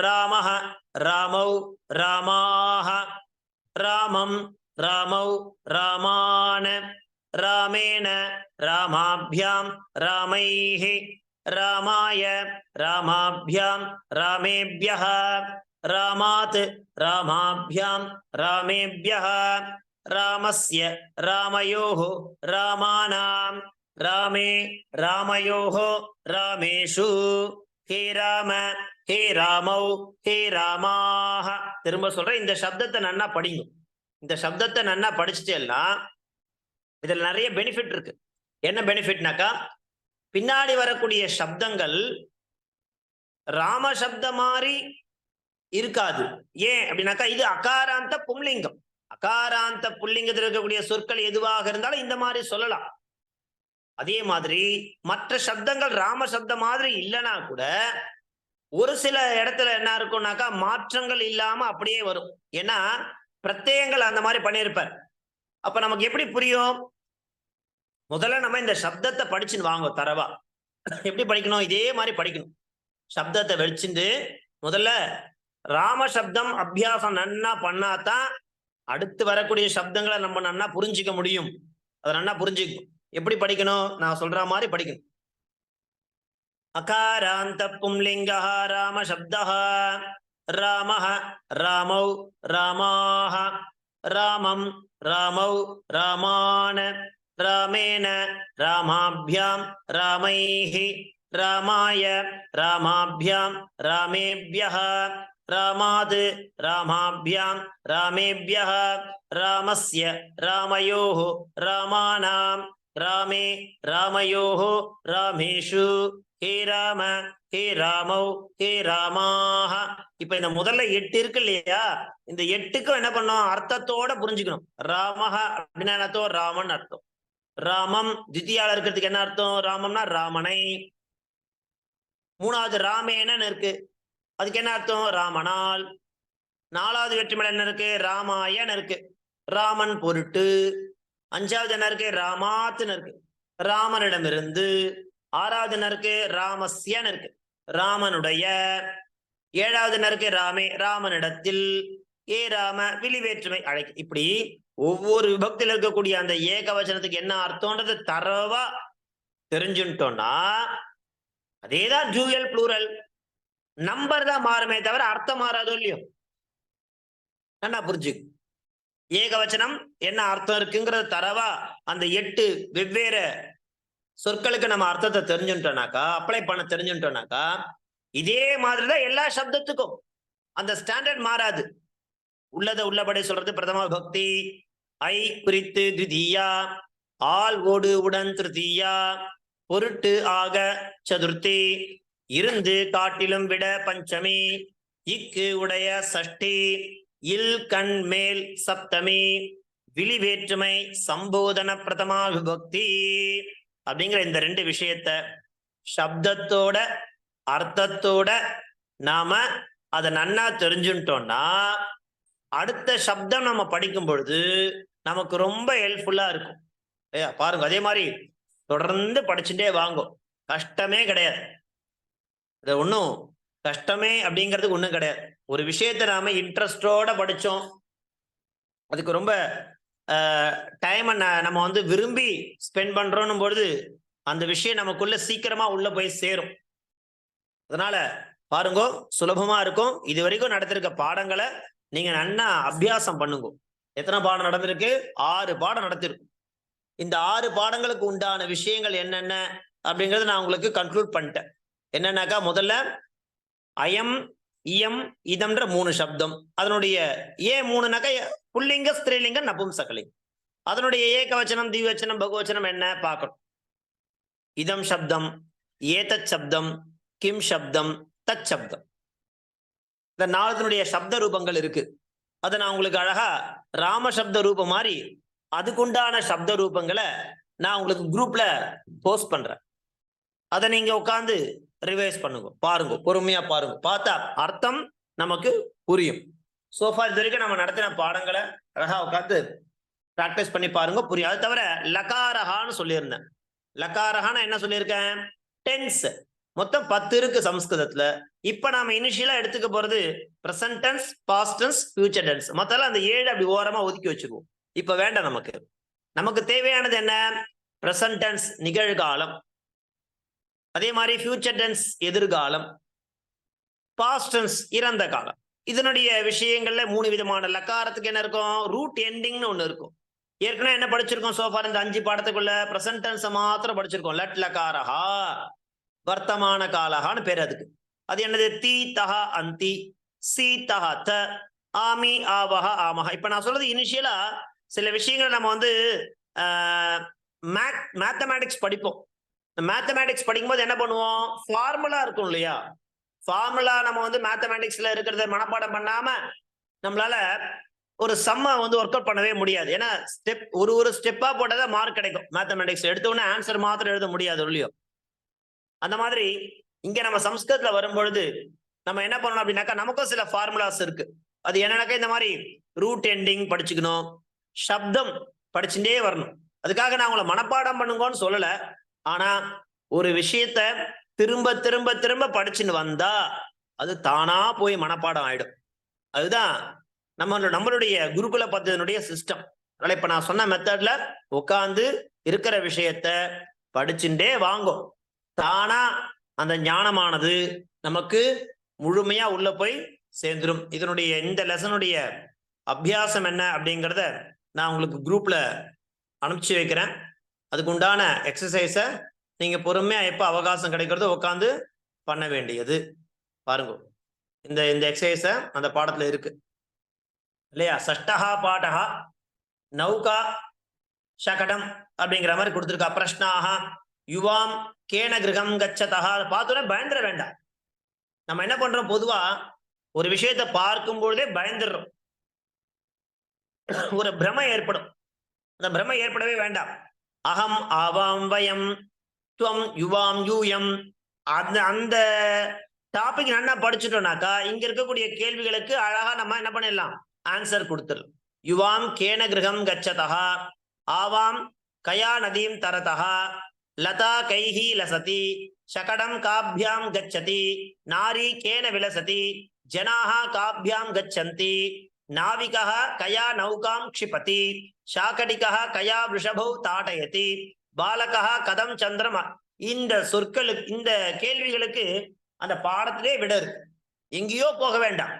ராமஹ ராமௌ ராமாஹ, ராமம் ராமௌ ராமான, ராமேண ராமாபியாம் ராமைஹி, ராமாய ராமாபியாம் ராமேபியஹ, ராமாத் ராமாபியாம் ராமேபியஹ, ராமஸ்ய ராமயோஹ ராமானாம், ராமே ராமயோஹ ராமேஷு, ஹே ராம ஹே ராமௌ ஹே ராமாஹ. திரும்ப சொல்றேன், இந்த சப்தத்தை நன்னா படிங்க. இந்த சப்தத்தை நன்னா படிச்சுட்டேன்னா இதுல நிறைய பெனிஃபிட் இருக்கு. என்ன பெனிஃபிட்னாக்கா, பின்னாடி வரக்கூடிய சப்தங்கள் ராம சப்த மாதிரி இருக்காது. ஏன் அப்படின்னாக்கா இது அகாராந்த பும்லிங்கம். அகாராந்த புல்லிங்கத்தில் இருக்கக்கூடிய சொற்கள் எதுவாக இருந்தாலும் இந்த மாதிரி சொல்லலாம். அதே மாதிரி மற்ற சப்தங்கள் ராம சப்தம் மாதிரி இல்லைன்னா கூட ஒரு சில இடத்துல என்ன இருக்கும்னாக்கா மாற்றங்கள் இல்லாம அப்படியே வரும். ஏன்னா பிரத்யங்கள் அந்த மாதிரி பண்ணியிருப்பார். அப்ப நமக்கு எப்படி புரியும்? முதல்ல நம்ம இந்த சப்தத்தை படிச்சுன்னு வாங்க தரவா. எப்படி படிக்கணும்? இதே மாதிரி படிக்கணும். சப்தத்தை வச்சுட்டு முதல்ல ராம சப்தம் அபியாசம் நன்னா பண்ணாதான் அடுத்து வரக்கூடிய சப்தங்களை நம்ம நன்னா புரிஞ்சிக்க முடியும். அதை நன்னா புரிஞ்சுக்கணும். எப்படி படிக்கணும்? நான் சொல்ற மாதிரி படிக்கணும். அகாராந்த பும்லிங்கா ராம சப்தா ராமஹ ராமௌ ராமாஹ ராமம் ராமௌ ராமான ராமேன ராமாபியாம் ராமைஹி ராமாய ராமாபியாம் ராமேபியஹ ராமாத் ராமாபியாம் ராமேபியஹ ராமஸ்ய ராமயோஹ ராமானாம் ராமே ராமயோஹ ராமேஷு ஹே ராம ஹே ராமௌ ஹே ராமாஹ. இப்ப இந்த முதல்ல 8 இருக்கு இல்லையா, இந்த 8க்கும் என்ன பண்ணோம்? அர்த்தத்தோட புரிஞ்சுக்கணும். ராமஹ அப்படின்னா என்ன அர்த்தம்? ராமன் அர்த்தம். ராமம் தித்தியால இருக்கிறதுக்கு என்ன அர்த்தம்? ராமம்னா ராமனை. மூணாவது ராமேனன்னு இருக்கு, அதுக்கு என்ன அர்த்தம்? ராமனால். நாலாவது வெற்றிமலை என்ன இருக்கு? ராமாயன் இருக்கு, ராமன் பொருட்டு. அஞ்சாவது என்ன இருக்கு? ராமாத்துன்னு இருக்கு, ராமனிடமிருந்து. ஆறாவது என்ன இருக்கு? ராமஸ்யன் இருக்கு, ராமனுடைய. ஏழாவது என்ன இருக்கு? ராமே, ராமனிடத்தில். ஏ ராம விழிவேற்றுமை அழைக்க. இப்படி ஒவ்வொரு விபக்தியில் இருக்கக்கூடிய அந்த ஏகவச்சனத்துக்கு என்ன அர்த்தம்ன்றது தரவா தெரிஞ்சுட்டோம்னா, அதேதான் ஜூயல் ப்ளூரல். நம்பர் தான் மாறுமே தவிர அர்த்தம் மாறாதோ இல்லையோ. என்ன புரிஞ்சு? ஏகவச்சனம் என்ன அர்த்தம் இருக்குங்கிறது தரவா அந்த 8 வெவ்வேறு சொற்களுக்கு நம்ம அர்த்தத்தை தெரிஞ்சுட்டோம்னாக்கா, அப்ளை பண்ண தெரிஞ்சுட்டோம்னாக்கா, இதே மாதிரிதான் எல்லா சப்தத்துக்கும் அந்த ஸ்டாண்டர்ட் மாறாது. உள்ளதை உள்ளபடி சொல்றது பிரதம பக்தி. ஐ குறித்து த்விதீயா, ஆல் ஓடு உடன் திருத்தீயா, பொருட்டு ஆக சதுர்த்தி, இருந்து காட்டிலும் விட பஞ்சமி, இக்கு உடைய சஷ்டி, இல் கண் மேல் சப்தமி, விழிவேற்றுமை சம்போதன பிரதமா விபக்தி அப்படிங்கிற இந்த 2 விஷயத்த சப்தத்தோட அர்த்தத்தோட நாம அதை நன்னா தெரிஞ்சுட்டோம்னா, அடுத்த சப்தம் நம்ம படிக்கும் பொழுது நமக்கு ரொம்ப ஹெல்ப்ஃபுல்லா இருக்கும். பாருங்க, அதே மாதிரி தொடர்ந்து படிச்சுட்டே வாங்கும். கஷ்டமே கிடையாது. அது ஒன்றும் கஷ்டமே அப்படிங்கிறதுக்கு ஒன்றும் கிடையாது. ஒரு விஷயத்தை நாம இன்ட்ரெஸ்டோட படித்தோம், அதுக்கு ரொம்ப டைமை நம்ம வந்து விரும்பி ஸ்பெண்ட் பண்றோம் பொழுது அந்த விஷயம் நமக்குள்ள சீக்கிரமா உள்ள போய் சேரும். அதனால பாருங்க, சுலபமா இருக்கும். இது வரைக்கும் நடத்திருக்க பாடங்களை நீங்க நன்னா அபியாசம் பண்ணுங்க. எத்தனை பாடம் நடந்திருக்கு? 6 பாடம் நடத்திருக்கும். இந்த 6 பாடங்களுக்கு உண்டான விஷயங்கள் என்னென்ன அப்படிங்கறது நான் உங்களுக்கு கன்க்ளூட் பண்ணிட்டேன். என்னன்னாக்கா, முதல்ல அயம் இயம் இதம்ன்ற 3 சப்தம். அதனுடைய ஏன் 3னாக்கா புல்லிங்க ஸ்திரீலிங்க நபும்சகலிங்கம். அதனுடைய ஏகவச்சனம் திவச்சனம் பகுவச்சனம் என்ன பார்க்கணும். இதம் சப்தம், ஏதத் சப்தம், கிம் சப்தம், தத் சப்தம். இந்த 4 சப்த ரூபங்கள் இருக்கு. அதை நான் உங்களுக்கு அழகா ராம சப்த ரூபம் மாதிரி அதுக்குண்டான சப்த ரூபங்களை நான் உங்களுக்கு குரூப்ல போஸ்ட் பண்றேன். அதை நீங்க உட்காந்து ரிவைஸ் பண்ணுங்க, பாருங்க, பொறுமையா பாருங்க. பார்த்தா அர்த்தம் நமக்கு புரியும். சோஃபா இது வரைக்கும் நம்ம நடத்தின பாடங்களை அழகா உட்காந்து பிராக்டிஸ் பண்ணி பாருங்க, புரியும். அது தவிர லகாரஹான்னு சொல்லியிருந்தேன். லகாரஹான்னு என்ன சொல்லியிருக்கேன்? டென்ஸ் மொத்தம் 10 இருக்கு சம்ஸ்கிருதத்துல. இப்ப நாம இனிஷியலா எடுத்துக்க போறது present tense, past tense, future tense. மொத்தம் அந்த 7 அப்படி ஓரமா ஒதுக்கி வச்சிருவோம். இப்ப வேண்டாம். நமக்கு தேவையானது என்ன? பிரசன்ட் டென்ஸ் நிகழ்காலம், அதே மாதிரி ஃபியூச்சர் டென்ஸ் எதிர்காலம், பாஸ்ட் டென்ஸ் இறந்த காலம். இதனுடைய விஷயங்கள்ல 3 விதமான லக்காரத்துக்கு என்ன இருக்கும்? ரூட் எண்டிங்னு ஒண்ணு இருக்கும். ஏற்கனவே என்ன படிச்சிருக்கோம் சோஃபார்? இந்த 5 பாடத்துக்குள்ள பிரசன்ட் டென்ஸ் மாத்திரம் படிச்சிருக்கோம். லட் லகாரஹா, வர்த்தமான காலஹான்னு பேர் அதுக்கு. அது என்னது? தீ தஹா அந்தி, சி தஹா த, ஆமி ஆவஹா ஆமஹா. இப்ப நான் சொல்றது இனிஷியலா சில விஷயங்கள் நம்ம வந்து மேத்தமேட்டிக்ஸ் படிப்போம். மேத்தமேட்டிக்ஸ் படிக்கும்போது என்ன பண்ணுவோம்? ஃபார்முலா இருக்கும் இல்லையா? ஃபார்முலா நம்ம வந்து மேத்தமேட்டிக்ஸ்ல இருக்கிறத மனப்பாடம் பண்ணாம நம்மளால ஒரு சம்ம வந்து ஒர்க் அவுட் பண்ணவே முடியாது. ஏன்னா ஸ்டெப் ஒரு ஸ்டெப்பா போட்டதான் மார்க் கிடைக்கும். மேத்தமேட்டிக்ஸ் எடுத்த உடனே ஆன்சர் மாத்திரம் எழுத முடியாது இல்லையோ? அந்த மாதிரி இங்க நம்ம சம்ஸ்கிருதத்துல வரும்பொழுது நம்ம என்ன பண்ணணும் அப்படின்னாக்கா, நமக்கும் சில ஃபார்முலாஸ் இருக்கு. அது என்னன்னாக்கா, இந்த மாதிரி ரூட் எண்டிங் படிச்சுக்கணும், சப்தம் படிச்சுட்டே வரணும். அதுக்காக நான் உங்களை மனப்பாடம் பண்ணுங்கன்னு சொல்லல. ஆனா ஒரு விஷயத்த திரும்ப திரும்ப திரும்ப படிச்சுன்னு வந்தா அது தானா போய் மனப்பாடம் ஆயிடும். அதுதான் நம்மளுடைய குருகுல பദ്ധதியினுடைய சிஸ்டம். அதனால இப்ப நான் சொன்ன மெத்தட்ல உட்கார்ந்து இருக்கிற விஷயத்த படிச்சுட்டே வாங்கும், தானா அந்த ஞானமானது நமக்கு முழுமையா உள்ள போய் சேர்ந்துடும். இதனுடைய இந்த லெசனுடைய அபியாசம் என்ன அப்படிங்கிறத நான் உங்களுக்கு குரூப்ல அனுப்பிச்சு வைக்கிறேன். அதுக்கு உண்டான எக்ஸசைஸ நீங்க பொறுமையா எப்ப அவகாசம் கிடைக்கிறதோ உட்காந்து பண்ண வேண்டியது. பாருங்க, இந்த இந்த எக்ஸசைஸ அந்த பாடத்துல இருக்கு இல்லையா? சஷ்டஹா பாடஹா நௌகா ஷகடம் அப்படிங்கிற மாதிரி கொடுத்துருக்கா. பிரஷ்னாக யுவாம் கேன கிரகம் கச்சதா. பார்த்தோன்னே பயந்துட வேண்டாம். நம்ம என்ன பண்றோம், பொதுவா ஒரு விஷயத்தை பார்க்கும் பொழுதே பயந்துடுறோம், ஒரு பிரமை ஏற்படும். அந்த பிரமை ஏற்படவே வேண்டாம். அகம் ஆவாம் வயம் துவம் யுவாம் யூயம். அந்த அந்த டாபிக் நல்லா படிச்சுட்டோம்னாக்கா இங்க இருக்கக்கூடிய கேள்விகளுக்கு அழகா நம்ம என்ன பண்ணிடலாம், ஆன்சர் கொடுத்துடலாம். யுவாம் கேன கிரகம் கச்சதா ஆவாம் கயா நதீம் தரதா லதா கைஹி லசதி शकडम काभ्याम गच्छति नारी केन विलसति जनाः काभ्याम गच्छन्ति नाविकः कया नौकां क्षिपति शाकटिकः कया वृषभौ ताडयति बालकः कदम चंद्रम. இந்த சொற்களுக்கு இந்த கேள்விகளுக்கு அந்த பாடத்திலே விட இருக்கு, எங்கேயோ போக வேண்டாம்.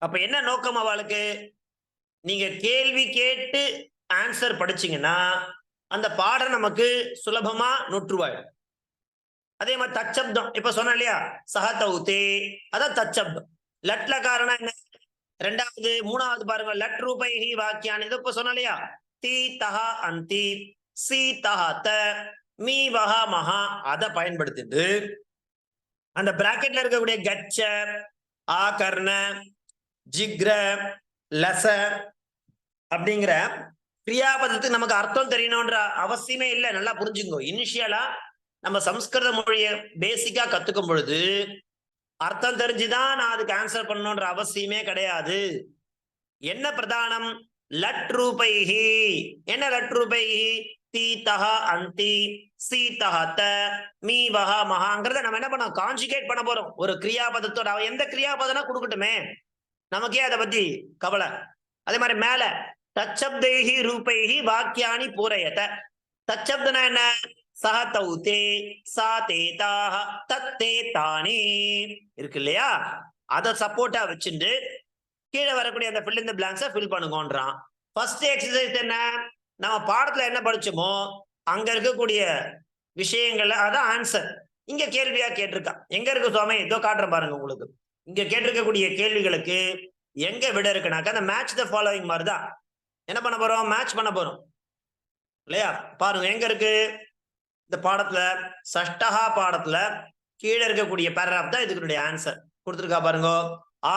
அப்ப என்ன நோக்கம் அவளுக்கு, நீங்க கேள்வி கேட்டு ஆன்சர் படிச்சீங்கன்னா அந்த பாடம் நமக்கு சுலபமா நொற்றுவாயிடும். அதே மாதிரி தச்சப்தம் இப்ப சொன்ன இல்லையா, சஹதௌதே, அதான் தச்சப்தம். லட்ல காரணம் என்ன, ரெண்டாவது மூணாவது பாருங்க, லட் ரூபைஹி வாக்கியான். இது இப்ப சொன்ன இல்லையா, தி தஹா அந்தி சி தஹா த மீ வஹா மஹா, அதை பயன்படுத்திட்டு அந்த பிராக்கெட்ல இருக்கக்கூடிய கச்ச ஆகர்ண ஜிக்ர லச அப்படிங்கிற கிரியாபதத்துக்கு நமக்கு அர்த்தம் தெரியணும்ன்ற அவசியமே இல்லை. நல்லா புரிஞ்சுக்கோ. இனிஷியலா நம்ம சம்ஸ்கிருத மொழியை பேசிக்கா கத்துக்கும் பொழுது அர்த்தம் தெரிஞ்சுதான் நான் அதுக்கு ஆன்சர் பண்ணணும்ன்ற அவசியமே கிடையாது. என்ன பிரதானம், லட் ரூபைஹி. என்ன லட் ரூபைஹி, தி தஹா அந்தி சி தஹா த மீ வஹா மஹாங்கிறத நம்ம என்ன பண்ண, கான்ஜுகேட் பண்ண போறோம் ஒரு கிரியாபதத்தோட. எந்த கிரியாபதனா கொடுக்கட்டுமே, நமக்கே அதை பத்தி கவலை. அதே மாதிரி மேல தச்சப்தைஹி ரூபைஹி வாக்கியானி பூரயத. தச்சப்தனா என்ன, சஹதௌதே சாதேதாக தத்தே தானே இருக்கு இல்லையா, அதை சப்போர்ட்டா வச்சுட்டு கீழே வரக்கூடிய அந்த ஃபில் இன் தி பிளாங்க்ஸை ஃபில் பண்ணுங்கன்றான். ஃபர்ஸ்ட் எக்ஸசைஸ் என்ன, நம்ம பாடத்துல என்ன படிச்சோமோ அங்க இருக்கக்கூடிய விஷயங்கள்ல அதான் ஆன்சர் இங்க கேள்வியா கேட்டிருக்கா. எங்க இருக்கு சுவாமி, இதோ காட்டுறேன் பாருங்க உங்களுக்கு. இங்க கேட்டிருக்கக்கூடிய கேள்விகளுக்கு எங்க விட இருக்குனாக்கா அந்த மேட்ச் த ஃபாலோவிங் மாதிரி தான் என்ன பண்ண போறோம், மேட்ச் பண்ண போறோம் இல்லையா. பாருங்க எங்க இருக்கு இந்த பாடத்துல, சஷ்டஹா பாடத்துல கீழே இருக்கக்கூடிய பேராகிராஃப் தான் இதுக்குடைய ஆன்சர் கொடுத்துருக்கா பாருங்க.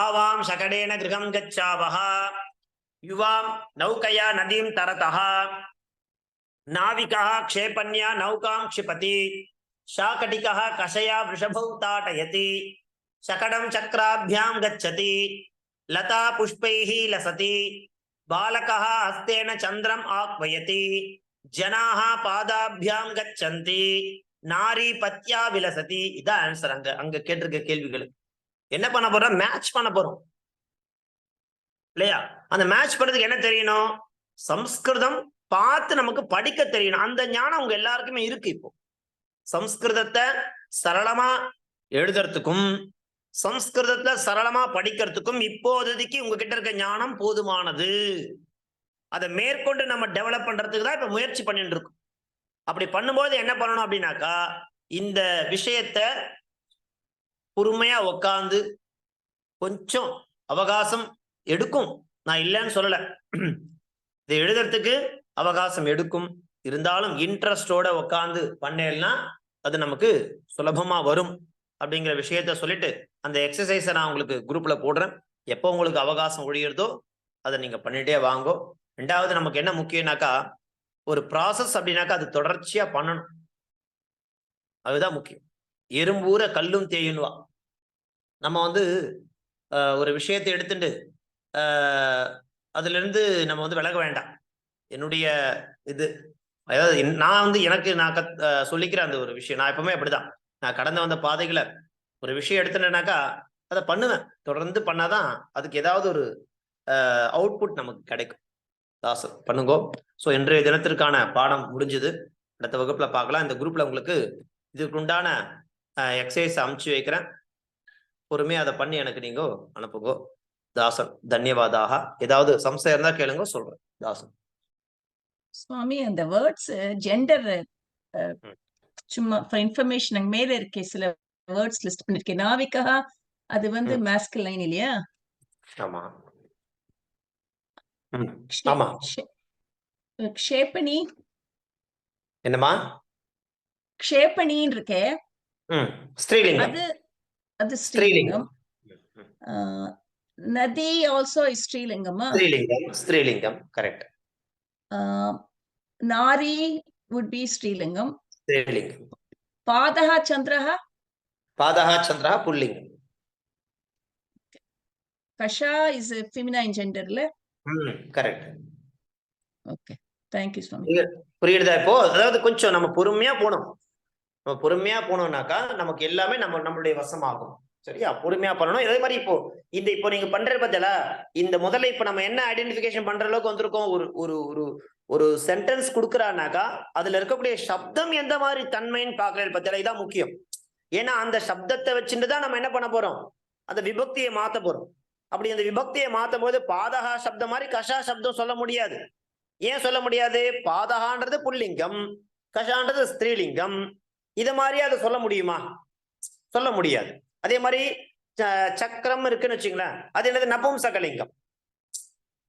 ஆவாம் ஷகடேன கிரகம் கச்சாவஹா யுவாம் நௌகயா நதீம் தரதஹா நாவிகः க்ஷேபன்யா நௌகாம் க்ஷிபதி शाकटिकः कषया वृषभौ ताटयति शकडं चक्राभ्यां गच्छति लता पुष्पैः लसति बालकः हस्तेन चंद्रम आह्वयति जनाः पादाभ्यां गच्छन्ति नारी पत्या विलसति. இதான் ஆன்சர். அங்க கேட்டிருக்க கேள்விகளுக்கு என்ன பண்ண போறோம், மேட்ச் பண்ண போறோம் இல்லையா. அந்த மேட்ச் பண்றதுக்கு என்ன தெரியணும், சம்ஸ்கிருதம் பார்த்து நமக்கு படிக்க தெரியணும். அந்த ஞானம் உங்க எல்லாருக்குமே இருக்கு. இப்போ சம்ஸ்கிருதத்தை சரளமா எழுதுறதுக்கும் சம்ஸ்கிருதத்துல சரளமா படிக்கிறதுக்கும் இப்போதைக்கு உங்ககிட்ட இருக்க ஞானம் போதுமானது. அதை மேற்கொண்டு நம்ம டெவலப் பண்றதுக்கு தான் இப்ப முயற்சி பண்ணிட்டு இருக்கோம். அப்படி பண்ணும்போது என்ன பண்ணணும் அப்படின்னாக்கா, இந்த விஷயத்த பொறுமையா உட்காந்து கொஞ்சம் அவகாசம் எடுக்கும், நான் இல்லைன்னு சொல்லல, இதை எழுதுறதுக்கு அவகாசம் எடுக்கும். இருந்தாலும் இன்ட்ரெஸ்டோட உட்காந்து பண்ணேன்னா அது நமக்கு சுலபமா வரும் அப்படிங்கிற விஷயத்த சொல்லிட்டு அந்த எக்ஸசைஸை நான் உங்களுக்கு குரூப்ல போடுறேன். எப்போ உங்களுக்கு அவகாசம் ஒழிகிறதோ அதை நீங்க பண்ணிட்டே வாங்கோ. ரெண்டாவது நமக்கு என்ன முக்கியம்னாக்கா, ஒரு ப்ராசஸ் அப்படின்னாக்கா அது தொடர்ச்சியா பண்ணணும், அதுதான் முக்கியம். எறும்பூர கல்லும் தேயுன்வா. நம்ம ஒரு விஷயத்தை எடுத்துட்டு அதுல இருந்து நம்ம விலக வேண்டாம். என்னுடைய இது அதாவது நான் எனக்கு நான் சொல்லிக்கிற அந்த ஒரு விஷயம், நான் எப்பவுமே அப்படிதான். நான் கடந்து வந்த பாதைகளை ஒரு விஷயம் எடுத்துட்டேனாக்கா அதை பண்ணுவேன். தொடர்ந்து பண்ணாதான் அதுக்கு ஏதாவது ஒரு அவுட்புட் நமக்கு கிடைக்கும். தாசன் பண்ணுங்கோ. ஸோ இன்றைய தினத்திற்கான பாடம் முடிஞ்சது. அடுத்த வகுப்புல பார்க்கலாம். இந்த குரூப்ல உங்களுக்கு இதுக்கு உண்டான எக்ஸசைஸ் அமுச்சு வைக்கிறேன். பொறுமையா அதை பண்ணி எனக்கு நீங்க அனுப்புங்கோ. தாசன் தன்யவாதாக. ஏதாவது சம்சயம் இருந்தா கேளுங்க, சொல்றேன். தாசன். சுவாமி, அந்த வேர்ட்ஸ் ஜெண்டர் சும்மா ஃபார் இன்ஃபர்மேஷன் மேல இருக்கே சில வேர்ட்ஸ் லிஸ்ட் பண்ணிருக்கேன். நாவிகா அது வந்து மாஸ்குலைன் இல்லையா? ஆமா. ஆமா. க்ஷேபணி என்னமா? க்ஷேபணின்னு இருக்கே, ஸ்ரீலிங்கம். அது ஸ்ரீலிங்கம். நதி ஆல்சோ இஸ் ஸ்ரீலிங்கமா? ஸ்ரீலிங்கம் கரெக்ட். நாரி would be ஸ்ரீலிங்கம். ஸ்ரீலிங்கம். பாதஹ சந்திரஹ புல்லிங்கம். கஷா இஸ் ஃபெமினைன் ஜெண்டர்ல. Correct. Okay, thank you Swami. புரியுதா இப்போ? அதாவது கொஞ்சம் நம்ம பொறுமையா போனோம். நம்ம பொறுமையா போனோம்னாக்கா நமக்கு எல்லாமே நம்மளுடைய வசமாகும். சரியா? பொறுமையா பண்ணணும். இதே மாதிரி இப்போ நீங்க பண்றது பார்த்தல, இந்த முதல்ல இப்ப நம்ம என்ன ஐடென்டிபிகேஷன் பண்ற அளவுக்கு வந்திருக்கோம். ஒரு ஒரு ஒரு ஒரு சென்டென்ஸ் கொடுக்குறானாக்கா அதுல இருக்கக்கூடிய சப்தம் எந்த மாதிரி தன்மைன்னு பாக்குறது பத்தில இதான் முக்கியம். ஏன்னா அந்த சப்தத்தை வச்சுட்டு தான் நம்ம என்ன பண்ண போறோம், அந்த விபக்தியை மாத்த போறோம். அப்படி அந்த விபக்தியை மாத்தும் போது பாதகா சப்தம் மாதிரி கஷா சப்தம் சொல்ல முடியாது. ஏன் சொல்ல முடியாது? பாதகான்றது புல்லிங்கம், கஷான்றது ஸ்திரீலிங்கம். இத மாதிரி அதை சொல்ல முடியுமா? சொல்ல முடியாது. அதே மாதிரி சக்கரம் இருக்குன்னு வச்சுங்களேன், அது என்னது? நபும்சகலிங்கம்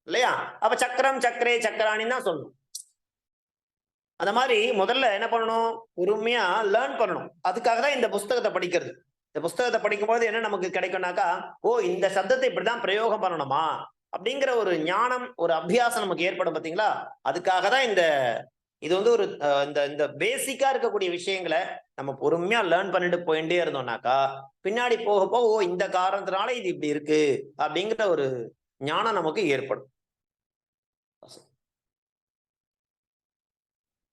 இல்லையா? அப்ப சக்கரம் சக்கரே சக்கராணின்னு தான் சொல்லணும். அந்த மாதிரி முதல்ல என்ன பண்ணணும், பொறுமையா லேர்ன் பண்ணணும். அதுக்காக தான் இந்த புஸ்தகத்தை படிக்கிறது. இந்த புஸ்தகத்தை படிக்கும்போது என்ன நமக்கு கிடைக்கும்னாக்கா, ஓ இந்த சப்தத்தை இப்படிதான் பிரயோகம் பண்ணணுமா அப்படிங்கிற ஒரு ஞானம், ஒரு அபியாசம் நமக்கு ஏற்படும். பார்த்தீங்களா? அதுக்காக தான் இது வந்து ஒரு இந்த பேசிக்கா இருக்கக்கூடிய விஷயங்களை நம்ம பொறுமையா லேர்ன் பண்ணிட்டு போயிட்டே இருந்தோம்னாக்கா பின்னாடி போக போக ஓ இந்த காரணத்தினால இது இப்படி இருக்கு அப்படிங்கிற ஒரு ஞானம் நமக்கு ஏற்படும்.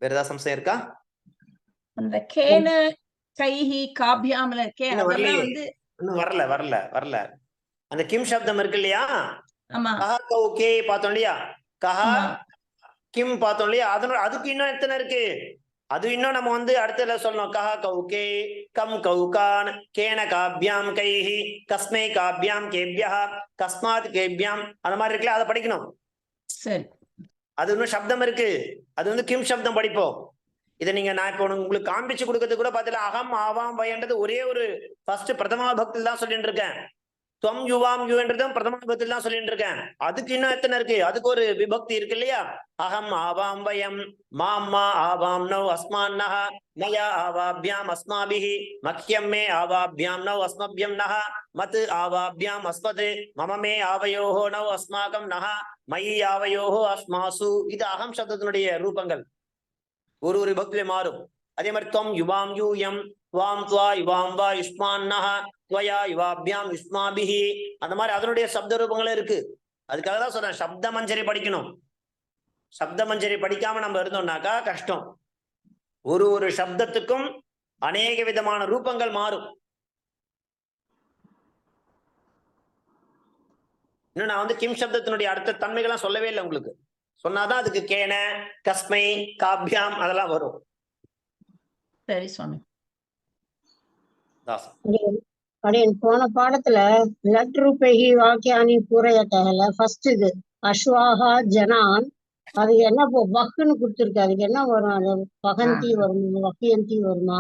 வேற ஏதாவது சம்சயம் இருக்கா? அந்த கேன கைஹி காபியாமல இருக்கே, அதெல்லாம் வந்து இன்னும் வரல. அந்த கிம் சப்தம் இருக்கு இல்லையா? ஆமா. கஹ கௌ கே பார்த்தோம் இல்லையா? கஹ கிம் பார்த்தோம் இல்லையா? அதுக்கு இன்னும் எத்தனை இருக்கு? அது இன்னும் நம்ம வந்து அடுத்ததுல சொல்லணும். கஹ கௌகே கம் கௌகான் கேன காபியாம் கைஹி கஸ்மை காபியாம் கேபியா கஸ்மாத் கேபியாம், அந்த மாதிரி இருக்குல்ல, அதை படிக்கணும். சரி, அது இன்னும் சப்தம் இருக்கு. அது வந்து கிம் சப்தம் படிப்போம். இதை நீங்க நான் இப்போ உங்களுக்கு காண்பிச்சு கொடுக்கறது கூட பார்த்தல, அகம் ஆவாம் வயன்றது ஒரே ஒரு ஃபர்ஸ்ட் பிரதமா பக்தியில் தான் சொல்லிட்டு இருக்கேன். துவம் யுவாம் யூ என்றதும் பிரதம விபத்தில் தான் சொல்லிட்டு இருக்கேன். அதுக்கு இன்னும் எத்தனை இருக்கு? அதுக்கு ஒரு விபக்தி இருக்கு இல்லையா? அகம் ஆவாம் வயம் மாம்மா ஆவாம் நவ் அஸ்மான் நஹ மயா ஆவாபியாம் அஸ்மாபிஹி மக்யம் மே ஆவாபியாம் நவ் அஸ்மபியம் நஹ மத் ஆவாபியாம் அஸ்மத் மமமே ஆவயோஹோ நவ் அஸ்மாகம் நஹ மயி ஆவயோஹோ அஸ்மாசு. இது அகம் சப்தத்தினுடைய ரூபங்கள் ஒரு ஒரு விபக்தியில மாறும். அதே மாதிரி துவம் யுவாம் யூயம் துவாம் துவா யுவாம் வா யுஷ்மான் நஹ துவயா யுவாபியாம் யுஷ்மாபிஹி, அந்த மாதிரி அதனுடைய சப்த ரூபங்களும் இருக்கு. அதுக்காக தான் சொல்றேன் சப்த மஞ்சரி படிக்கணும். சப்த மஞ்சரி படிக்காம நம்ம இருந்தோம்னாக்கா கஷ்டம். ஒரு ஒரு சப்தத்துக்கும் அநேக விதமான ரூபங்கள் மாறும். இன்னும் நான் வந்து கிம் சப்தத்தினுடைய அடுத்த தன்மைகள்லாம் சொல்லவே இல்லை உங்களுக்கு. சொன்னாதான் அதுக்கு கேன கஸ்மை காபியாம் அதெல்லாம் வரும். சரி சுவாமி. போன பாடத்துல லட்ரூபேகி வாக்கியானி பூரையட்டகல ஃபர்ஸ்ட் இது அஸ்வாஹா ஜனான், அது என்ன வக்குன்னு கொடுத்துருக்கு. அதுக்கு என்ன வரும்? அது வகந்தி வருமா வக்கியந்தி வருமா?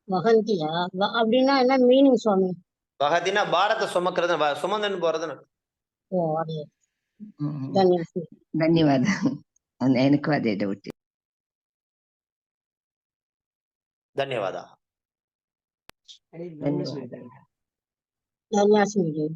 வகந்தியா அப்படின்னா என்ன மீனிங் சுவாமி? வகதினா பாரத சுமக்கிறது, சுமந்தன் போறதுன்னு. ஓ அதே. ಧನ್ಯವಾದ. ನನಗೂ ಅದೇ ಡೌಟ್. ಧನ್ಯವಾದ. ಧನ್ಯವಾದ. ಧನ್ಯವಾದ.